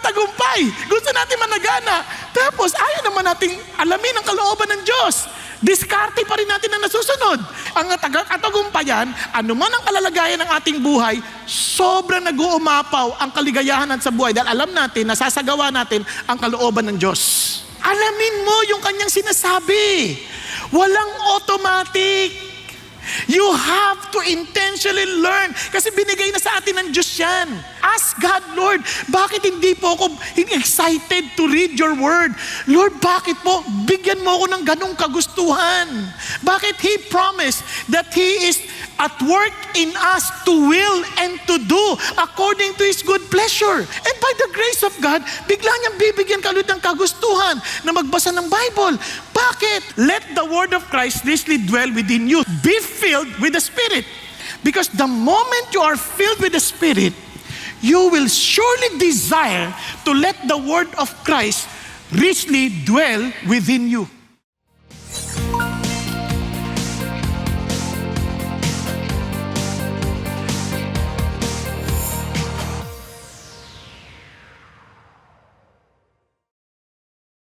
matagumpay. Gusto natin managana. Tapos ayaw naman nating alamin ang kalooban ng Diyos. Diskarte pa rin natin ang nasusunod. Ang katagumpayan, anuman ang kalalagayan ng ating buhay, sobrang nag-uumapaw ang kaligayahan sa buhay dahil alam natin, nasasagawa natin ang kalooban ng Diyos. Alamin mo yung kanyang sinasabi. Walang automatic. You have to intentionally learn. Kasi binigay na sa atin ng Diyos yan. Ask God, Lord, bakit hindi po ako excited to read your word? Lord, bakit po? Bigyan mo ako ng ganong kagustuhan. Bakit He promised that He is at work in us to will and to do according to His good pleasure. And by the grace of God, bigla niyang bibigyan ka ulit ng kagustuhan na magbasa ng Bible. Bakit? Let the word of Christ richly dwell within you. Be filled with the Spirit. Because the moment you are filled with the Spirit, you will surely desire to let the word of Christ richly dwell within you.